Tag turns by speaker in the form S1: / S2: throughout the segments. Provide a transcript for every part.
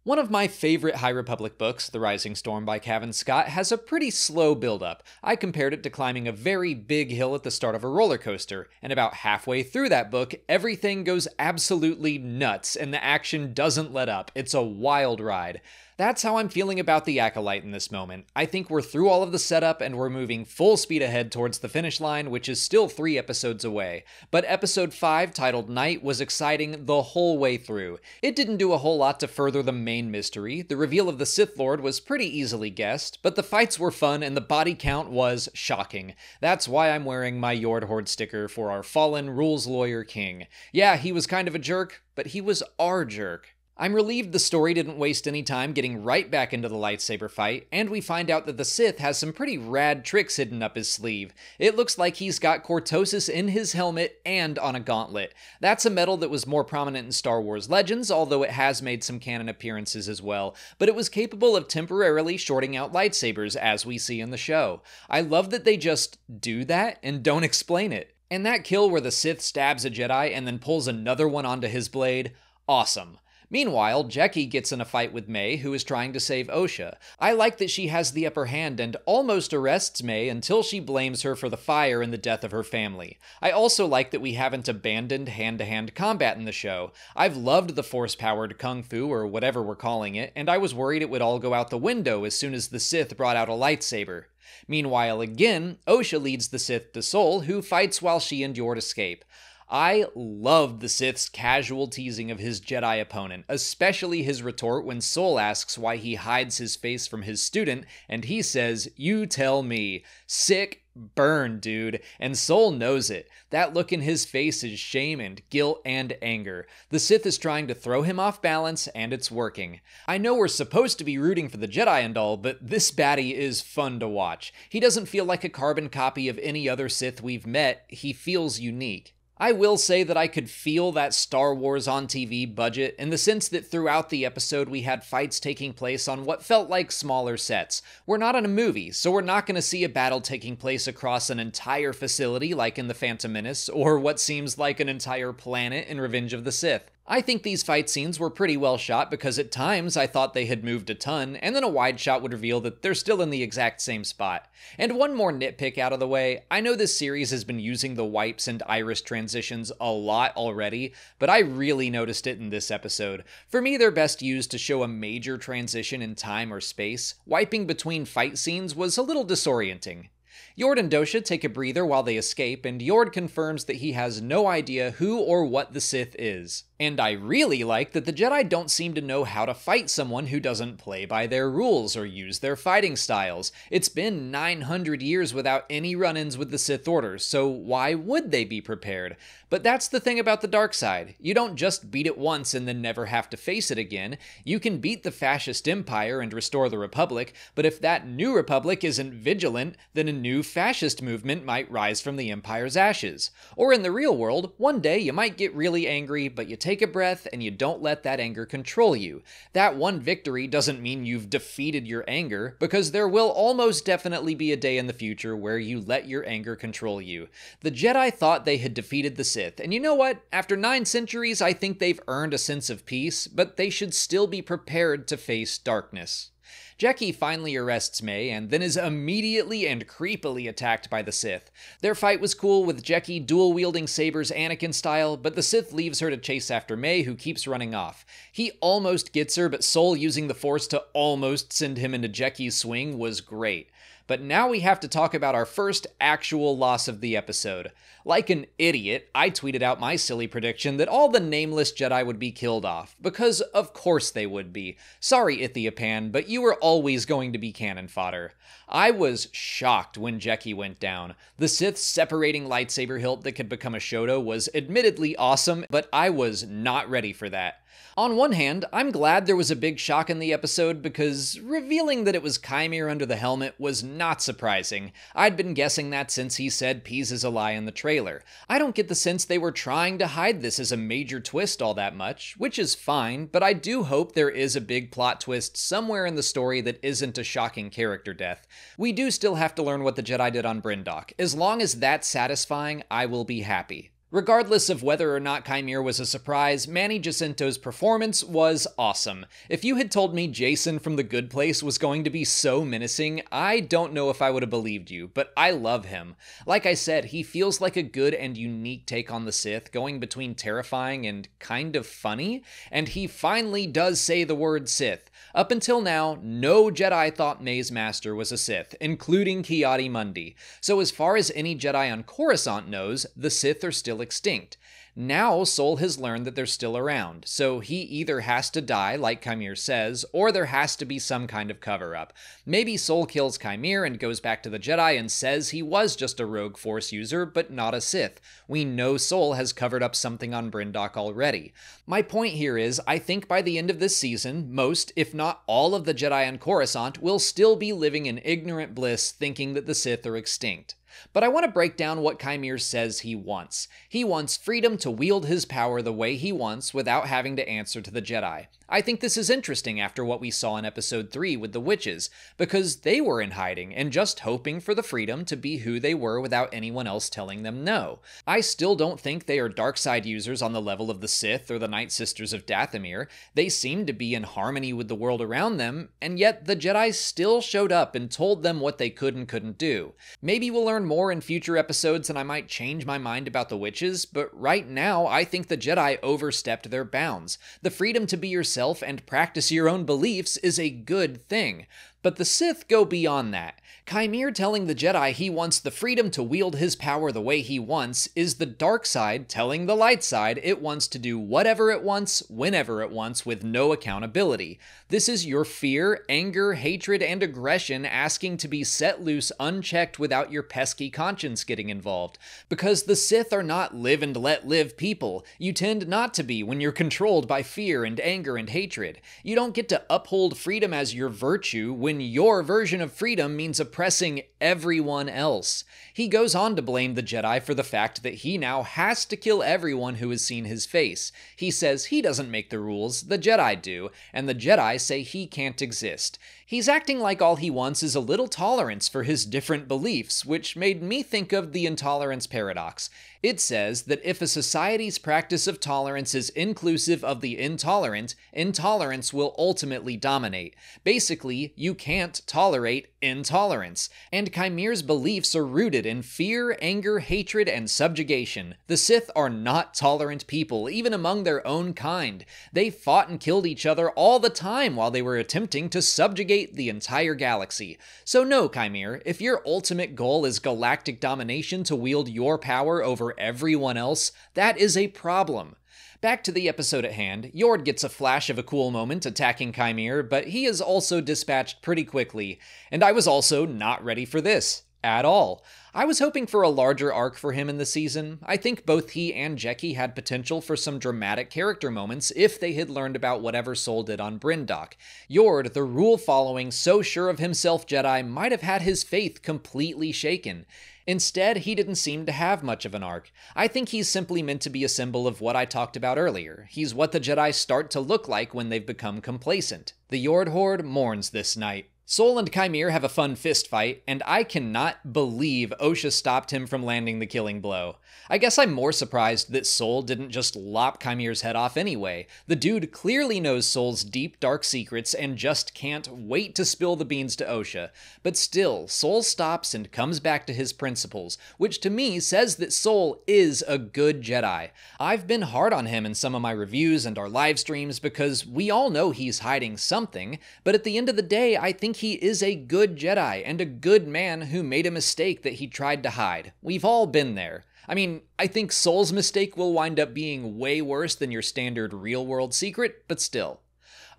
S1: One of my favorite High Republic books, The Rising Storm by Cavan Scott, has a pretty slow build-up. I compared it to climbing a very big hill at the start of a roller coaster, and about halfway through that book, everything goes absolutely nuts, and the action doesn't let up. It's a wild ride. That's how I'm feeling about the Acolyte in this moment. I think we're through all of the setup and we're moving full speed ahead towards the finish line, which is still 3 episodes away. But episode 5, titled Night, was exciting the whole way through. It didn't do a whole lot to further the main mystery. The reveal of the Sith Lord was pretty easily guessed, but the fights were fun and the body count was shocking. That's why I'm wearing my Yord Horde sticker for our fallen rules lawyer king. Yeah, he was kind of a jerk, but he was our jerk. I'm relieved the story didn't waste any time getting right back into the lightsaber fight, and we find out that the Sith has some pretty rad tricks hidden up his sleeve. It looks like he's got cortosis in his helmet and on a gauntlet. That's a metal that was more prominent in Star Wars Legends, although it has made some canon appearances as well, but it was capable of temporarily shorting out lightsabers, as we see in the show. I love that they just do that and don't explain it. And that kill where the Sith stabs a Jedi and then pulls another one onto his blade, awesome. Meanwhile, Jecki gets in a fight with May, who is trying to save Osha. I like that she has the upper hand and almost arrests May until she blames her for the fire and the death of her family. I also like that we haven't abandoned hand-to-hand combat in the show. I've loved the force-powered kung fu, or whatever we're calling it, and I was worried it would all go out the window as soon as the Sith brought out a lightsaber. Meanwhile, again, Osha leads the Sith to Sol, who fights while she and Yord escape. I loved the Sith's casual teasing of his Jedi opponent, especially his retort when Sol asks why he hides his face from his student, and he says, "You tell me." Sick burn, dude. And Sol knows it. That look in his face is shame and guilt and anger. The Sith is trying to throw him off balance, and it's working. I know we're supposed to be rooting for the Jedi and all, but this baddie is fun to watch. He doesn't feel like a carbon copy of any other Sith we've met. He feels unique. I will say that I could feel that Star Wars on TV budget in the sense that throughout the episode we had fights taking place on what felt like smaller sets. We're not in a movie, so we're not going to see a battle taking place across an entire facility like in The Phantom Menace, or what seems like an entire planet in Revenge of the Sith. I think these fight scenes were pretty well shot because at times I thought they had moved a ton, and then a wide shot would reveal that they're still in the exact same spot. And one more nitpick out of the way, I know this series has been using the wipes and iris transitions a lot already, but I really noticed it in this episode. For me, they're best used to show a major transition in time or space. Wiping between fight scenes was a little disorienting. Yord and Dosha take a breather while they escape, and Yord confirms that he has no idea who or what the Sith is. And I really like that the Jedi don't seem to know how to fight someone who doesn't play by their rules or use their fighting styles. It's been 900 years without any run-ins with the Sith Order, so why would they be prepared? But that's the thing about the dark side. You don't just beat it once and then never have to face it again. You can beat the fascist empire and restore the Republic, but if that new Republic isn't vigilant, then a new fascist movement might rise from the Empire's ashes. Or in the real world, one day you might get really angry, but you take a breath and you don't let that anger control you. That one victory doesn't mean you've defeated your anger, because there will almost definitely be a day in the future where you let your anger control you. The Jedi thought they had defeated the Sith, and you know what? After 9 centuries, I think they've earned a sense of peace, but they should still be prepared to face darkness. Jecki finally arrests May and then is immediately and creepily attacked by the Sith. Their fight was cool with Jecki dual-wielding sabers Anakin style, but the Sith leaves her to chase after May, who keeps running off. He almost gets her, but Sol using the Force to almost send him into Jecki's swing was great. But now we have to talk about our first actual loss of the episode. Like an idiot, I tweeted out my silly prediction that all the nameless Jedi would be killed off, because of course they would be. Sorry, Ithiopan, but you were always going to be cannon fodder. I was shocked when Jecki went down. The Sith's separating lightsaber hilt that could become a Shoto was admittedly awesome, but I was not ready for that. On one hand, I'm glad there was a big shock in the episode because revealing that it was Chimere under the helmet was not surprising. I'd been guessing that since he said Peas is a lie in the trailer. I don't get the sense they were trying to hide this as a major twist all that much, which is fine, but I do hope there is a big plot twist somewhere in the story that isn't a shocking character death. We do still have to learn what the Jedi did on Bryndock. As long as that's satisfying, I will be happy. Regardless of whether or not Chimere was a surprise, Manny Jacinto's performance was awesome. If you had told me Jason from The Good Place was going to be so menacing, I don't know if I would have believed you, but I love him. Like I said, he feels like a good and unique take on the Sith, going between terrifying and kind of funny, and he finally does say the word Sith. Up until now, no Jedi thought Maze Master was a Sith, including Ki-Adi-Mundi. So as far as any Jedi on Coruscant knows, the Sith are still extinct. Now Sol has learned that they're still around, so he either has to die, like Chimere says, or there has to be some kind of cover-up. Maybe Sol kills Chimere and goes back to the Jedi and says he was just a rogue Force user, but not a Sith. We know Sol has covered up something on Bryndock already. My point here is, I think by the end of this season, most, if not all of the Jedi on Coruscant will still be living in ignorant bliss thinking that the Sith are extinct. But I want to break down what Chimere says he wants. He wants freedom to wield his power the way he wants without having to answer to the Jedi. I think this is interesting after what we saw in Episode 3 with the witches, because they were in hiding and just hoping for the freedom to be who they were without anyone else telling them no. I still don't think they are dark side users on the level of the Sith or the Night Sisters of Dathomir. They seem to be in harmony with the world around them, and yet the Jedi still showed up and told them what they could and couldn't do. Maybe we'll learn more in future episodes and I might change my mind about the witches, but right now I think the Jedi overstepped their bounds. The freedom to be yourself and practice your own beliefs is a good thing. But the Sith go beyond that. Chimere telling the Jedi he wants the freedom to wield his power the way he wants is the dark side telling the light side it wants to do whatever it wants, whenever it wants, with no accountability. This is your fear, anger, hatred, and aggression asking to be set loose unchecked without your pesky conscience getting involved. Because the Sith are not live and let live people. You tend not to be when you're controlled by fear and anger and hatred. You don't get to uphold freedom as your virtue when your version of freedom means oppressing everyone else. He goes on to blame the Jedi for the fact that he now has to kill everyone who has seen his face. He says he doesn't make the rules, the Jedi do, and the Jedi say he can't exist. He's acting like all he wants is a little tolerance for his different beliefs, which made me think of the intolerance paradox. It says that if a society's practice of tolerance is inclusive of the intolerant, intolerance will ultimately dominate. Basically, you can't tolerate intolerance. And Chimere's beliefs are rooted in fear, anger, hatred, and subjugation. The Sith are not tolerant people, even among their own kind. They fought and killed each other all the time while they were attempting to subjugate the entire galaxy. So no, Chimere, if your ultimate goal is galactic domination to wield your power over everyone else, that is a problem. Back to the episode at hand, Yord gets a flash of a cool moment attacking Chimere, but he is also dispatched pretty quickly, and I was also not ready for this. At all. I was hoping for a larger arc for him in the season. I think both he and Jeki had potential for some dramatic character moments if they had learned about whatever Sol did on Bryndock. Yord, the rule-following, so sure of himself Jedi, might have had his faith completely shaken. Instead, he didn't seem to have much of an arc. I think he's simply meant to be a symbol of what I talked about earlier. He's what the Jedi start to look like when they've become complacent. The Yord Horde mourns this night. Sol and Chimere have a fun fist fight, and I cannot believe Osha stopped him from landing the killing blow. I guess I'm more surprised that Sol didn't just lop Chimere's head off anyway. The dude clearly knows Sol's deep, dark secrets and just can't wait to spill the beans to Osha. But still, Sol stops and comes back to his principles, which to me says that Sol is a good Jedi. I've been hard on him in some of my reviews and our live streams because we all know he's hiding something, but at the end of the day, I think he is a good Jedi and a good man who made a mistake that he tried to hide. We've all been there. I mean, I think Sol's mistake will wind up being way worse than your standard real-world secret, but still.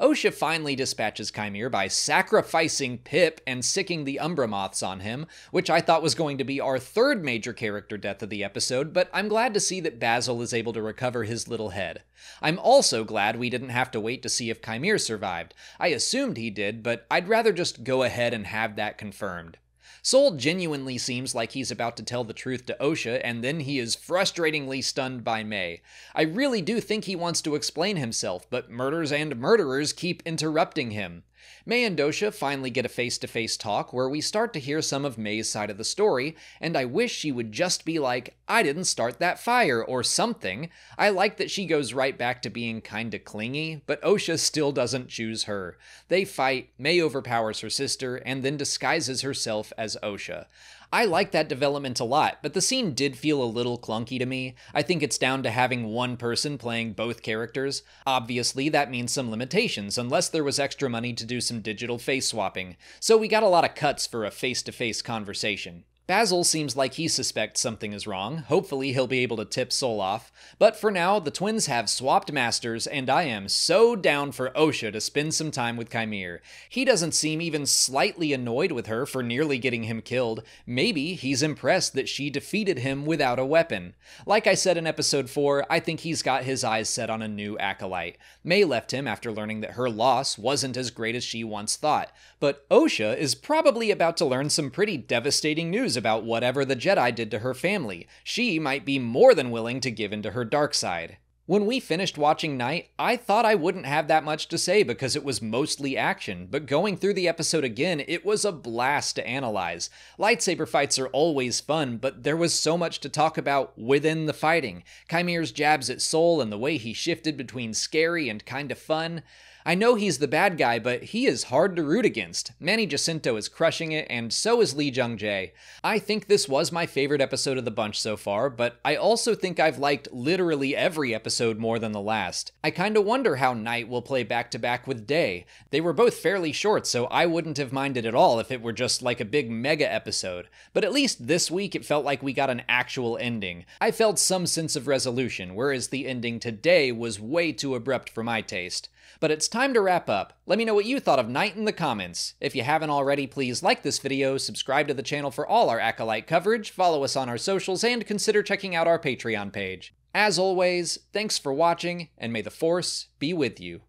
S1: Osha finally dispatches Chimere by sacrificing Pip and sicking the Umbra Moths on him, which I thought was going to be our third major character death of the episode, but I'm glad to see that Basil is able to recover his little head. I'm also glad we didn't have to wait to see if Chimere survived. I assumed he did, but I'd rather just go ahead and have that confirmed. Sol genuinely seems like he's about to tell the truth to Osha, and then he is frustratingly stunned by May. I really do think he wants to explain himself, but murders and murderers keep interrupting him. Mei and Dosha finally get a face-to-face talk where we start to hear some of Mei's side of the story, and I wish she would just be like, "I didn't start that fire," or something. I like that she goes right back to being kinda clingy, but Osha still doesn't choose her. They fight, Mei overpowers her sister, and then disguises herself as Osha. I like that development a lot, but the scene did feel a little clunky to me. I think it's down to having one person playing both characters. Obviously, that means some limitations, unless there was extra money to do some digital face swapping. So we got a lot of cuts for a face-to-face conversation. Basil seems like he suspects something is wrong. Hopefully he'll be able to tip Sol off. But for now, the twins have swapped masters, and I am so down for Osha to spend some time with Chimere. He doesn't seem even slightly annoyed with her for nearly getting him killed. Maybe he's impressed that she defeated him without a weapon. Like I said in episode 4, I think he's got his eyes set on a new Acolyte. Mei left him after learning that her loss wasn't as great as she once thought. But Osha is probably about to learn some pretty devastating news about whatever the Jedi did to her family. She might be more than willing to give into her dark side. When we finished watching Night, I thought I wouldn't have that much to say because it was mostly action, but going through the episode again, it was a blast to analyze. Lightsaber fights are always fun, but there was so much to talk about within the fighting. Chimere's jabs at Sol and the way he shifted between scary and kinda fun. I know he's the bad guy, but he is hard to root against. Manny Jacinto is crushing it, and so is Lee Jung-jae. I think this was my favorite episode of the bunch so far, but I also think I've liked literally every episode more than the last. I kinda wonder how Night will play back-to-back with Day. They were both fairly short, so I wouldn't have minded at all if it were just like a big mega episode. But at least this week it felt like we got an actual ending. I felt some sense of resolution, whereas the ending today was way too abrupt for my taste. But it's time to wrap up. Let me know what you thought of Night in the comments. If you haven't already, please like this video, subscribe to the channel for all our Acolyte coverage, follow us on our socials, and consider checking out our Patreon page. As always, thanks for watching, and may the Force be with you.